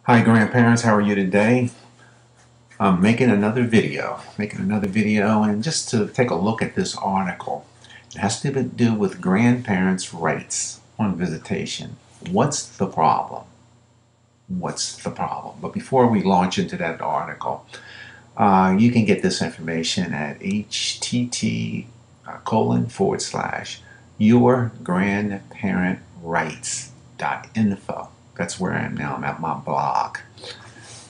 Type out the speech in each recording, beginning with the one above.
Hi grandparents, how are you today? I'm making another video, and just to take a look at this article. It has to do with grandparents' rights on visitation. What's the problem? What's the problem? But before we launch into that article, you can get this information at htt colon / yourgrandparentrights.info. That's where I am now. I'm at my blog.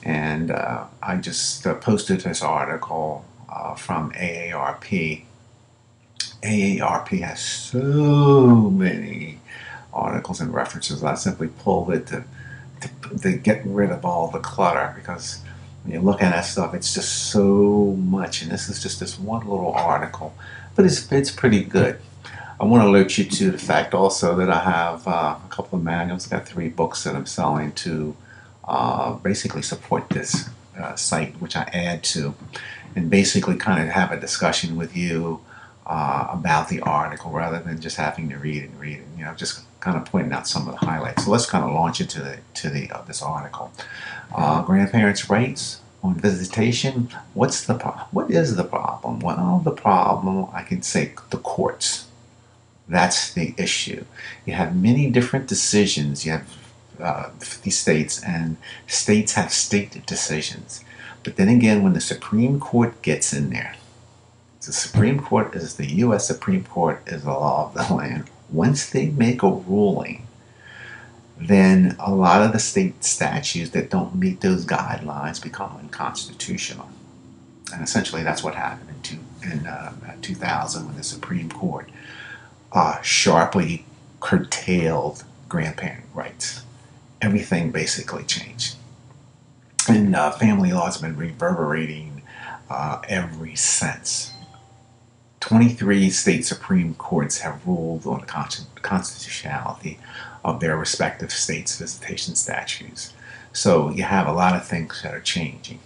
And I just posted this article from AARP. AARP has so many articles and references. I simply pulled it to get rid of all the clutter, because when you look at that stuff, it's just so much. And this is just this one little article, but it's pretty good. I want to alert you to the fact also that I have a couple of manuals. I've got 3 books that I'm selling to basically support this site, which I add to, and basically kind of have a discussion with you about the article rather than just having to read and just kind of pointing out some of the highlights. So let's kind of launch into this article. Grandparents' rights on visitation. What is the problem? Well, the problem, I can say, the courts. That's the issue. You have many different decisions. You have 50 states, and states have state decisions. But then again, when the Supreme Court gets in there, the Supreme Court is the U.S. Supreme Court, is the law of the land. Once they make a ruling, then a lot of the state statutes that don't meet those guidelines become unconstitutional. And essentially that's what happened in 2000, when the Supreme Court sharply curtailed grandparent rights. Everything basically changed. And family law has been reverberating ever since. 23 state Supreme Courts have ruled on the constitutionality of their respective states' visitation statutes. So you have a lot of things that are changing.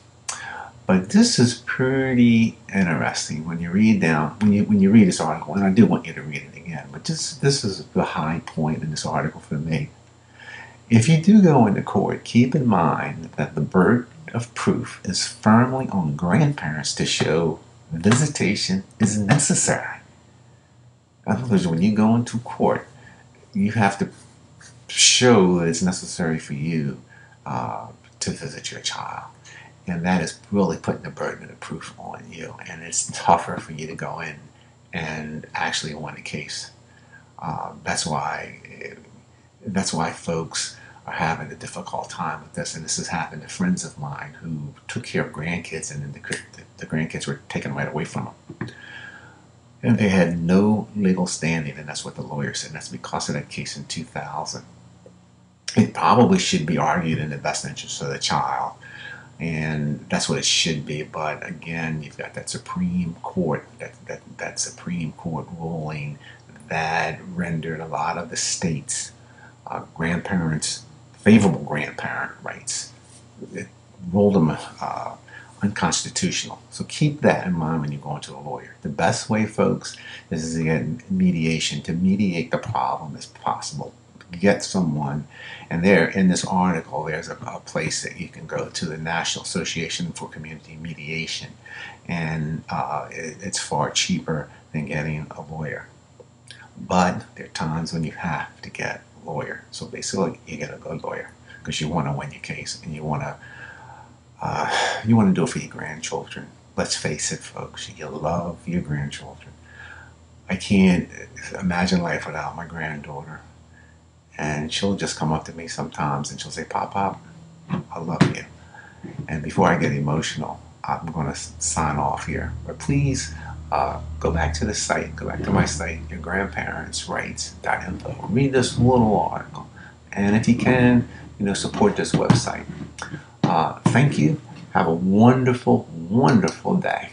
But this is pretty interesting when you read when you read this article, and I do want you to read it again, but this is the high point in this article for me. If you do go into court, keep in mind that the burden of proof is firmly on grandparents to show visitation is necessary. In other words, when you go into court, you have to show that it's necessary for you to visit your child. And that is really putting the burden of proof on you. And it's tougher for you to go in and actually win a case. That's why folks are having a difficult time with this. And this has happened to friends of mine who took care of grandkids, and then the grandkids were taken right away from them. And they had no legal standing, and that's what the lawyer said. And that's because of that case in 2000. It probably should be argued in the best interest of the child. And that's what it should be. But again, you've got that Supreme Court, that Supreme Court ruling that rendered a lot of the states' favorable grandparent rights. It ruled them unconstitutional. So keep that in mind when you go into a lawyer. The best way, folks, is to get mediation, to mediate the problem as possible. Get someone, and there in this article there's a place that you can go to, the National Association for Community Mediation, and it's far cheaper than getting a lawyer. But there are times when you have to get a lawyer. So basically you get a good lawyer because you want to win your case, and you want to do it for your grandchildren. Let's face it, folks, you love your grandchildren. I can't imagine life without my granddaughter. And she'll just come up to me sometimes and she'll say, "Pop, Pop, I love you." And before I get emotional, I'm going to sign off here. But please go back to the site, go back to my site, yourgrandparentrights.info. Read this little article. And if you can, support this website. Thank you. Have a wonderful, wonderful day.